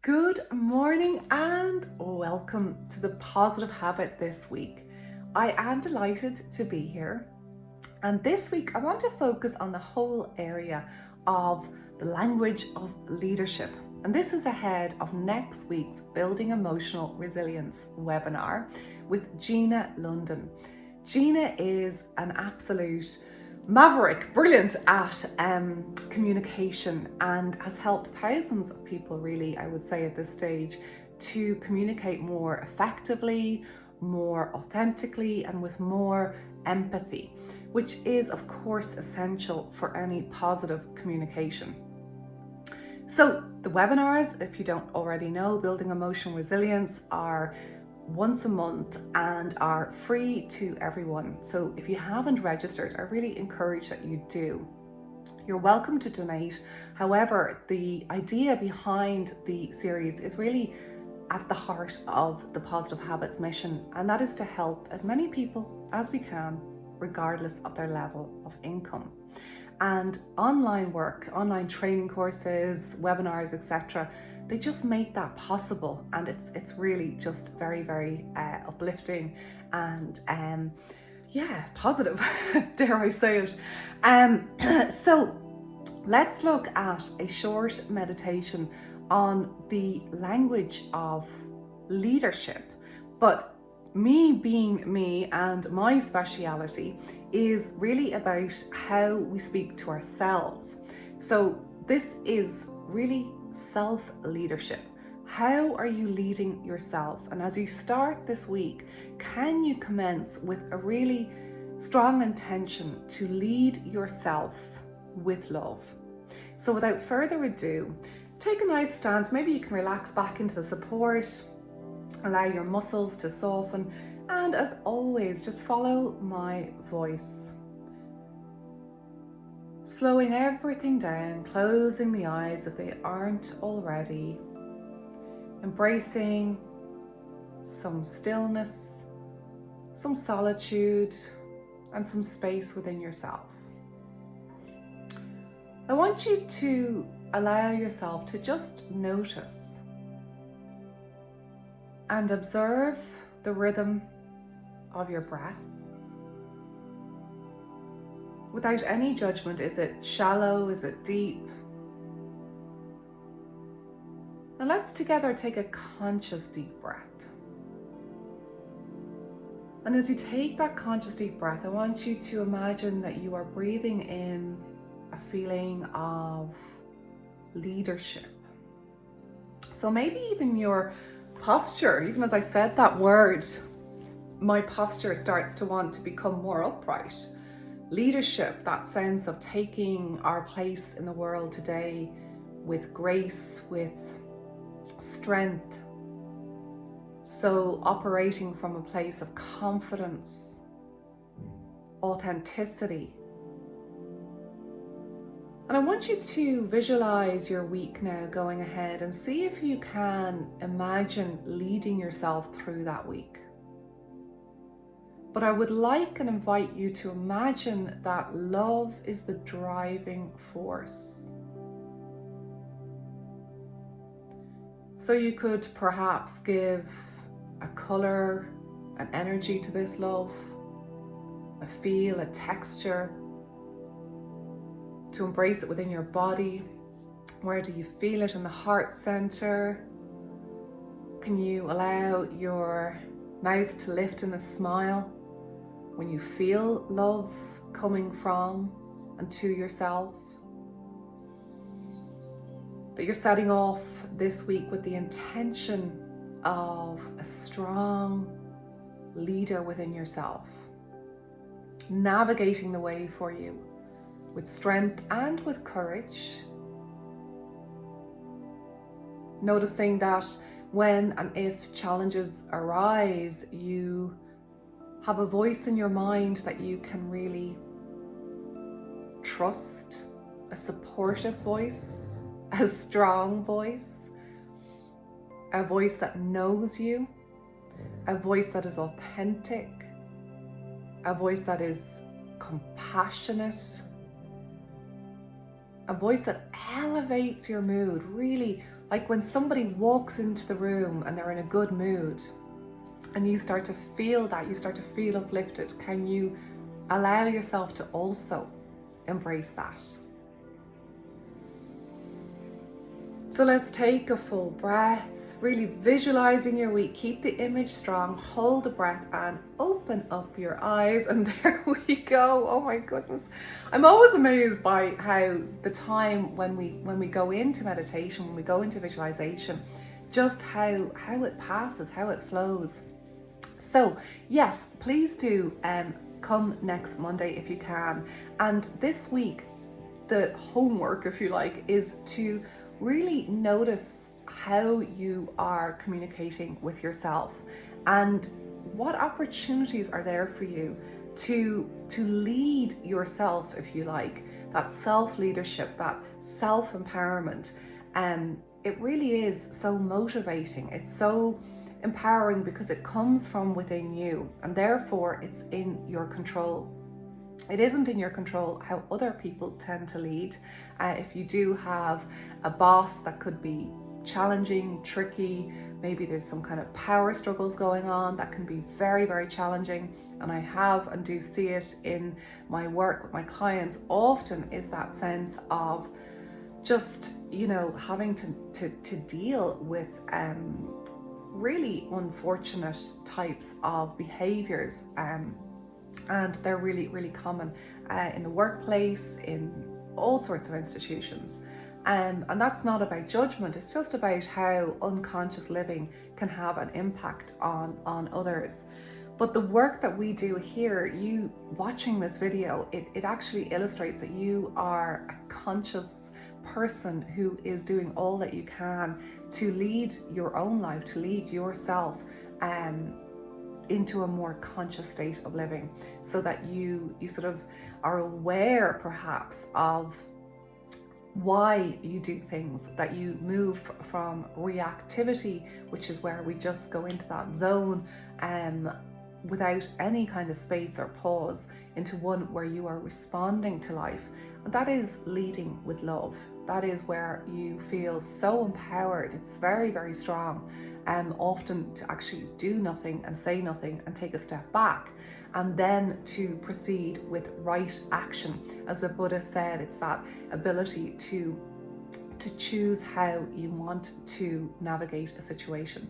Good morning and welcome to the Positive Habit this week. I am delighted to be here, and this week I want to focus on the whole area of the language of leadership. And this is ahead of next week's Building Emotional Resilience webinar with Gina London. Gina is an absolute maverick, brilliant at communication, and has helped thousands of people, really, I would say at this stage, to communicate more effectively, more authentically, and with more empathy, which is of course essential for any positive communication. So the webinars, if you don't already know, Building Emotional Resilience, are once a month and are free to everyone. So if you haven't registered, I really encourage that you do. You're welcome to donate. However, the idea behind the series is really at the heart of the Positive Habits mission, and that is to help as many people as we can, regardless of their level of income. And online work, online training courses, webinars, etc., they just make that possible, and it's really just very, very uplifting and positive, dare I say it. So let's look at a short meditation on the language of leadership. But me being me, and my speciality is really about how we speak to ourselves. So this is really self-leadership. How are you leading yourself? And as you start this week, can you commence with a really strong intention to lead yourself with love? So without further ado, take a nice stance. Maybe you can relax back into the support, allow your muscles to soften, and as always, just follow my voice. Slowing everything down, closing the eyes if they aren't already, embracing some stillness, some solitude, and some space within yourself. I want you to allow yourself to just notice and observe the rhythm of your breath. Without any judgment, is it shallow? Is it deep? And let's together take a conscious deep breath. And as you take that conscious deep breath, I want you to imagine that you are breathing in a feeling of leadership. So maybe even your posture, even as I said that word, my posture starts to want to become more upright. Leadership, that sense of taking our place in the world today with grace, with strength. So operating from a place of confidence, authenticity. And I want you to visualize your week now going ahead and see if you can imagine leading yourself through that week. But I would like and invite you to imagine that love is the driving force. So you could perhaps give a color, an energy to this love, a feel, a texture, to embrace it within your body. Where do you feel it in the heart center? Can you allow your mouth to lift in a smile when you feel love coming from and to yourself? That you're setting off this week with the intention of a strong leader within yourself, navigating the way for you with strength and with courage. Noticing that when and if challenges arise, you have a voice in your mind that you can really trust, a supportive voice, a strong voice, a voice that knows you, a voice that is authentic, a voice that is compassionate, a voice that elevates your mood, really like when somebody walks into the room and they're in a good mood and you start to feel that, you start to feel uplifted. Can you allow yourself to also embrace that? So let's take a full breath, really visualizing your week. Keep the image strong, hold the breath and open up your eyes. And there we go. Oh my goodness. I'm always amazed by how the time when we go into meditation, when we go into visualization, just how it passes, how it flows. So yes, please do come next Monday if you can. And this week, the homework, if you like, is to really notice how you are communicating with yourself and what opportunities are there for you to lead yourself, if you like, that self-leadership, that self-empowerment. It really is so motivating. It's so empowering because it comes from within you and therefore it's in your control. It isn't in your control how other people tend to lead. If you do have a boss that could be challenging, tricky, maybe there's some kind of power struggles going on that can be very, very challenging. And I have and do see it in my work with my clients often, is that sense of just, having to deal with really unfortunate types of behaviors. And they're really, really common in the workplace, in all sorts of institutions. And that's not about judgment, it's just about how unconscious living can have an impact on others. But the work that we do here, you watching this video, it actually illustrates that you are a conscious person who is doing all that you can to lead your own life, to lead yourself into a more conscious state of living, so that you sort of are aware perhaps of why you do things, that you move from reactivity, which is where we just go into that zone without any kind of space or pause, into one where you are responding to life. And that is leading with love. That is where you feel so empowered. It's very, very strong. Often to actually do nothing and say nothing and take a step back, and then to proceed with right action. As the Buddha said, it's that ability to choose how you want to navigate a situation.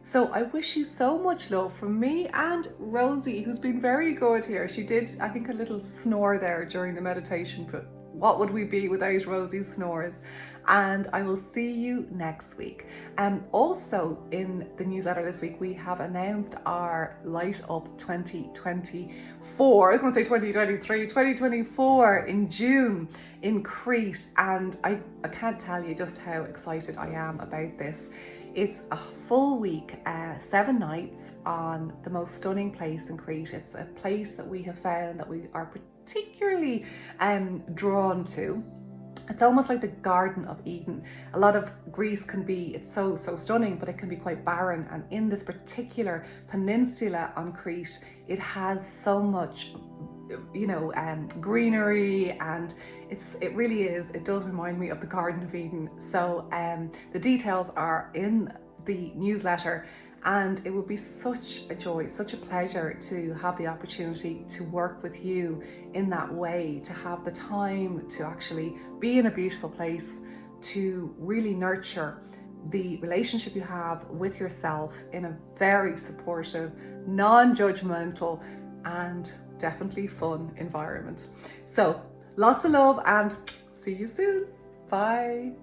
So I wish you so much love from me and Rosie, who's been very good here. She did, I think, a little snore there during the meditation, but what would we be without Rosie's snores? And I will see you next week. Also in the newsletter this week, we have announced our Light Up 2024, I was going to say 2023, 2024 in June in Crete. And I can't tell you just how excited I am about this. It's a full week, 7 nights on the most stunning place in Crete. It's a place that we have found that we are particularly drawn to. It's almost like the Garden of Eden. A lot of Greece can be, it's so stunning, but it can be quite barren. And in this particular peninsula on Crete, it has so much, greenery, and it really is, it does remind me of the Garden of Eden. So the details are in the newsletter, and it would be such a joy, such a pleasure to have the opportunity to work with you in that way, to have the time to actually be in a beautiful place, to really nurture the relationship you have with yourself in a very supportive, non-judgmental, and definitely fun environment. So lots of love and see you soon. Bye.